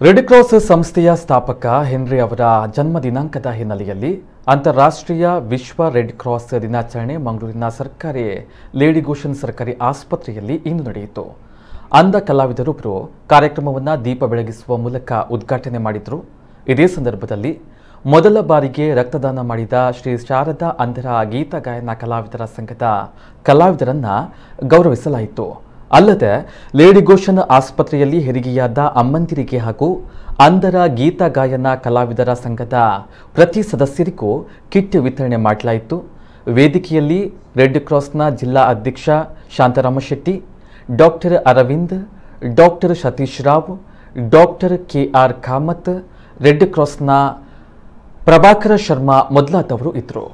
Red Cross ಸಂಸ್ಥೆಯ ಸ್ಥಾಪಕ henry ಅವರ ಜನ್ಮ ದಿನಾಂಕದ ಹಿನ್ನೆಲೆಯಲ್ಲಿ ಅಂತಾರಾಷ್ಟ್ರೀಯ ವಿಶ್ವ ರೆಡ್ ಕ್ರಾಸ್ ದಿನಾಚರಣೆ ಮಂಗಳೂರಿನ ಸರ್ಕಾರಿ ಲೇಡಿ ಗೋಶನ್ ಸರ್ಕಾರಿ ಆಸ್ಪತ್ರೆಯಲ್ಲಿ ಇಂದು ನಡೆಯಿತು. ಅಂಧ ಕಲಾವಿದರೊಬ್ಬರು ಕಾರ್ಯಕ್ರಮವನ್ನು ದೀಪ ಬೆಳಗಿಸುವ ಮೂಲಕ ಉದ್ಘಾಟನೆ ಮಾಡಿದರು. ಇದೇ ಸಂದರ್ಭದಲ್ಲಿ ಮೊದಲ ಬಾರಿಗೆ ರಕ್ತದಾನ ಮಾಡಿದ ಶ್ರೀ ಶಾರದಾ ಅಂಧರ ಗೀತ ಗಾಯನ ಕಲಾವಿದರ ಸಂಘದ ಕಲಾವಿದರನ್ನು ಗೌರವಿಸಲಾಯಿತು. ಅಲ್ಲದೆ ಲೇಡಿ ಗೋಶನ್ ಆಸ್ಪತ್ರೆಯಲ್ಲಿ ಹೆರಿಗೆಯಾದ ಅಮ್ಮಂದಿರಿಗೆ ಹಾಗೂ ಅಂಧರ ಗೀತ ಗಾಯನ ಕಲಾವಿದರ ಸಂಘದ ಪ್ರತಿ ಸದಸ್ಯರಿಗೂ ಕಿಟ್ ವಿತರಣೆ ಮಾಡಲಾಯಿತು. ವೇದಿಕೆಯಲ್ಲಿ ರೆಡ್ ಕ್ರಾಸ್ನ ಜಿಲ್ಲಾ ಅಧ್ಯಕ್ಷ Shantarama Shetty, doctor Aravind, doctor Satish Rao, doctor KR Kamath, red ಕ್ರಾಸ್ನ ಪ್ರಭಾಕರ ಶರ್ಮಾ ಮೊದಲಾದವರು ಇದ್ದರು.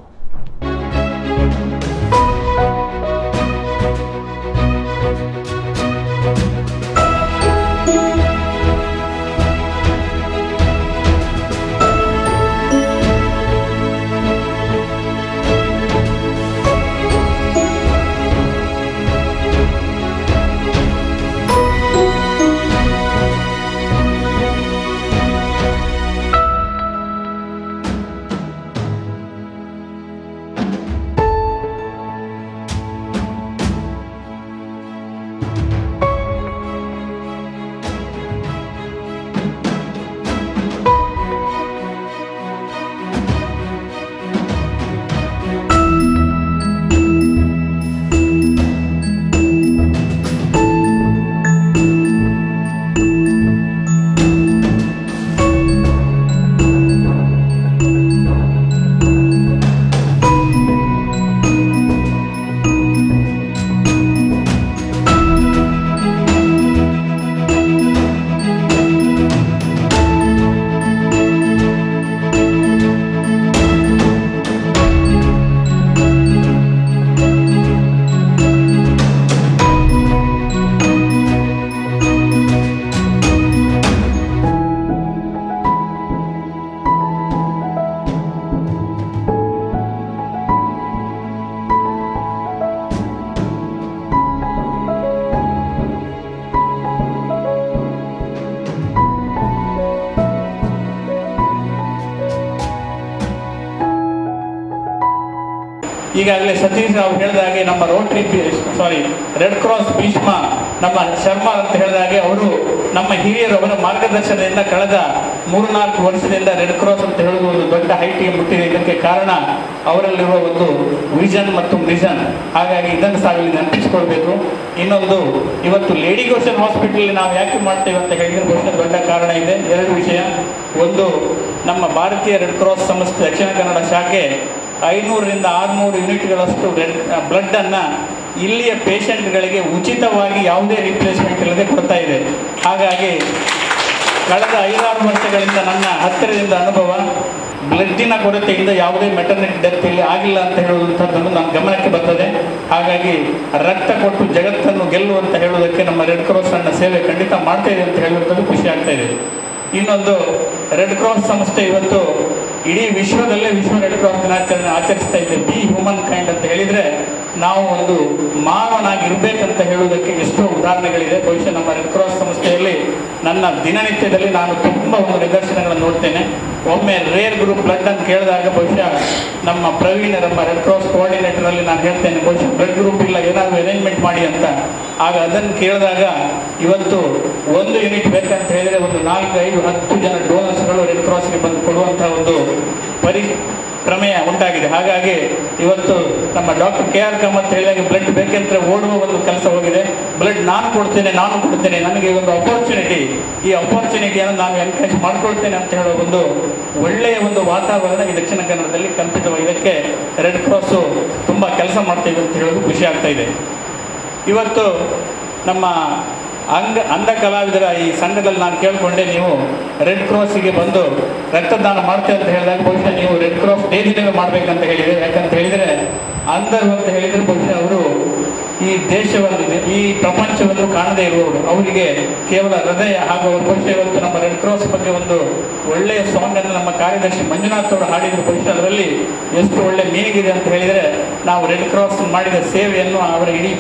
ಈಗಾಗಲೇ ಸತೀಶ್ ರಾವ್ ಹೇಳಿದಾಗೆ ನಮ್ಮ ರೆಡ್ ಕ್ರಾಸ್ ಭೀಷ್ಮ ನಮ್ಮ ಶರ್ಮಾ ಅಂತ ಹೇಳಿದಾಗೆ ಅವರು ನಮ್ಮ ಹಿರಿಯರು ಅವರ ಮಾರ್ಗದರ್ಶನದಿಂದ ಕಳೆದ 3-4 ವರ್ಷದಿಂದ ರೆಡ್ ಕ್ರಾಸ್ ಅಂತ ಹೇಳುವುದು ಒಂದು ದೊಡ್ಡ ಹೈಟಿಗೆ ಮುಟ್ಟಿದೆ. ಇದಕ್ಕೆ ಕಾರಣ ಅವರಲ್ಲಿರುವ ಒಂದು ವಿಷನ್ ಮತ್ತು ಮಿಷನ್. ಹಾಗಾಗಿ ಇದನ್ನು ಸಾಗಲಿ ನೆನಪಿಸಿಕೊಳ್ಬೇಕು. ಇನ್ನೊಂದು, ಇವತ್ತು ಲೇಡಿ ಗೋಶನ್ ಹಾಸ್ಪಿಟಲ್ ನಾವು ಯಾಕೆ ಮಾಡ್ತೇವೆ ಅಂತ ಹೇಳಿದ್ರೆ ಬಹುಶಃ ದೊಡ್ಡ ಕಾರಣ ಇದೆ. 2 ವಿಷಯ. ಒಂದು, ನಮ್ಮ ಭಾರತೀಯ ರೆಡ್ ಕ್ರಾಸ್ ಸಂಸ್ಥೆ ದಕ್ಷಿಣ ಕನ್ನಡ ಶಾಖೆ 500ರಿಂದ 600 ಯೂನಿಟ್ಗಳಷ್ಟು ಬ್ಲಡ್ ಅನ್ನು ಇಲ್ಲಿಯ ಪೇಷಂಟ್ಗಳಿಗೆ ಉಚಿತವಾಗಿ ಯಾವುದೇ ರಿಪ್ಲೇಸ್ಮೆಂಟ್ ಇಲ್ಲದೆ ಕೊಡ್ತಾ ಇದೆ. ಹಾಗಾಗಿ ಕಳೆದ 5-6 ವರ್ಷಗಳಿಂದ ನನ್ನ ಹತ್ತಿರದಿಂದ ಅನುಭವ, ಬ್ಲಡ್ಡಿನ ಕೊರತೆಯಿಂದ ಯಾವುದೇ ಮೆಟರ್ನಿಟಿ ಡೆತ್ ಇಲ್ಲಿ ಆಗಿಲ್ಲ ಅಂತ ಹೇಳುವಂಥದ್ದನ್ನು ನನ್ನ ಗಮನಕ್ಕೆ ಬರ್ತದೆ. ಹಾಗಾಗಿ ರಕ್ತ ಕೊಟ್ಟು ಜಗತ್ತನ್ನು ಗೆಲ್ಲುವಂತ ಹೇಳುವುದಕ್ಕೆ ನಮ್ಮ ರೆಡ್ ಕ್ರಾಸ್ ಅನ್ನ ಸೇವೆ ಖಂಡಿತ ಮಾಡ್ತಾ ಇದೆ ಅಂತ ಹೇಳುವಂಥದ್ದು ಖುಷಿ ಆಗ್ತಾ ಇದೆ. ಇನ್ನೊಂದು, ರೆಡ್ ಕ್ರಾಸ್ ಸಂಸ್ಥೆ ಇವತ್ತು ಇಡೀ ವಿಶ್ವದಲ್ಲೇ ವಿಶ್ವ ರೆಡ್ ಕ್ರಾಸ್ ದಿನಾಚರಣೆ ಆಚರಿಸ್ತಾ ಇದೆ. ಬಿ ಹ್ಯೂಮನ್ ಕೈಂಡ್ ಅಂತ ಹೇಳಿದರೆ ನಾವು ಒಂದು ಮಾನವನಾಗಿರ್ಬೇಕಂತ ಹೇಳುವುದಕ್ಕೆ ಎಷ್ಟೋ ಉದಾಹರಣೆಗಳಿದೆ. ಬಹುಶಃ ನಮ್ಮ ರೆಡ್ ಕ್ರಾಸ್ ಸಂಸ್ಥೆಯಲ್ಲಿ ನನ್ನ ದಿನನಿತ್ಯದಲ್ಲಿ ನಾನು ತುಂಬ ಒಂದು ನಿದರ್ಶನಗಳನ್ನು ನೋಡ್ತೇನೆ. ಒಮ್ಮೆ ರೇರ್ ಗ್ರೂಪ್ ಬ್ಲಡ್ ಅಂತ ಕೇಳಿದಾಗ ಬಹುಶಃ ನಮ್ಮ ಪ್ರವೀಣ್, ನಮ್ಮ ರೆಡ್ ಕ್ರಾಸ್ ಕೋಆರ್ಡಿನೇಟರಲ್ಲಿ ನಾನು ಹೇಳ್ತೇನೆ, ಬಹುಶಃ ಬ್ಲಡ್ ಗ್ರೂಪ್ ಇಲ್ಲ, ಏನಾದರೂ ಅರೇಂಜ್ಮೆಂಟ್ ಮಾಡಿ ಅಂತ. ಆಗ ಅದನ್ನು ಕೇಳಿದಾಗ ಇವತ್ತು 1 ಯೂನಿಟ್ ಬೇಕಂತ ಹೇಳಿದರೆ ಒಂದು 4-5-10 ಜನ ಡೋನರ್ಸ್ಗಳು ರೆಡ್ ಕ್ರಾಸ್ಗೆ ಬಂದು ಕೊಡುವಂಥ ಒಂದು ಪ್ರಮೇಯ ಉಂಟಾಗಿದೆ. ಹಾಗಾಗಿ ಇವತ್ತು ನಮ್ಮ ಡಾಕ್ಟರ್ KR ಕಾಮತ್ ಹೇಳಿದಾಗ ಬ್ಲಡ್ ಬೇಕಂದ್ರೆ ಓಡುವ ಒಂದು ಕೆಲಸ ಹೋಗಿದೆ. ಬ್ಲಡ್ ನಾನು ಕೊಡ್ತೇನೆ, ನನಗೆ ಒಂದು ಅಪರ್ಚುನಿಟಿ, ಈ ಅಪರ್ಚುನಿಟಿಯನ್ನು ನಾನು ಎನ್ಕರೇಜ್ ಮಾಡ್ಕೊಳ್ತೇನೆ ಅಂತ ಹೇಳೋ ಒಂದು ಒಳ್ಳೆಯ ಒಂದು ವಾತಾವರಣ ಈ ದಕ್ಷಿಣ ಕನ್ನಡದಲ್ಲಿ ಕಲ್ಪಿತವಾಗಿದೆ. ಇದಕ್ಕೆ ರೆಡ್ ಕ್ರಾಸು ತುಂಬ ಕೆಲಸ ಮಾಡ್ತೇವೆ ಅಂತ ಹೇಳೋದು ಖುಷಿ ಆಗ್ತಾ ಇದೆ. ಇವತ್ತು ನಮ್ಮ ಅಂಧ ಕಲಾವಿದರ ಈ ಸಂಘದಲ್ಲಿ ನಾನು ಕೇಳಿಕೊಂಡೆ, ನೀವು ರೆಡ್ ಕ್ರಾಸಿಗೆ ಬಂದು ರಕ್ತದಾನ ಮಾಡ್ತೇವೆ ಅಂತ ಹೇಳಿದಾಗ ಬಹುಶಃ ನೀವು ರೆಡ್ ಕ್ರಾಸ್ ಡೇ ದಿನವೇ ಮಾಡಬೇಕಂತ ಹೇಳಿದೆ. ಯಾಕಂತ ಹೇಳಿದರೆ ಅಂಧರು ಅಂತ ಹೇಳಿದರೆ ಬಹುಶಃ ಅವರು ಈ ದೇಶವನ್ನು, ಈ ಪ್ರಪಂಚವನ್ನು ಕಾಣದೇ ಇರುವವರು, ಅವರಿಗೆ ಕೇವಲ ಹೃದಯ ಹಾಗೂ ಅವರು ಬಹುಶಃ ಇವತ್ತು ನಮ್ಮ ರೆಡ್ ಕ್ರಾಸ್ ಬಗ್ಗೆ ಒಂದು ಒಳ್ಳೆಯ ಸಾಂಗ್ ಅನ್ನು ನಮ್ಮ ಕಾರ್ಯದರ್ಶಿ ಮಂಜುನಾಥ್ ಅವರು ಹಾಡಿದ್ರು. ಬಹುಶಃ ಅದರಲ್ಲಿ ಎಷ್ಟು ಒಳ್ಳೆ ಮೀನಿಂಗ್ ಇದೆ ಅಂತ ಹೇಳಿದರೆ, ನಾವು ರೆಡ್ ಕ್ರಾಸ್ ಮಾಡಿದ ಸೇವೆಯನ್ನು ಅವರ ಇಡೀ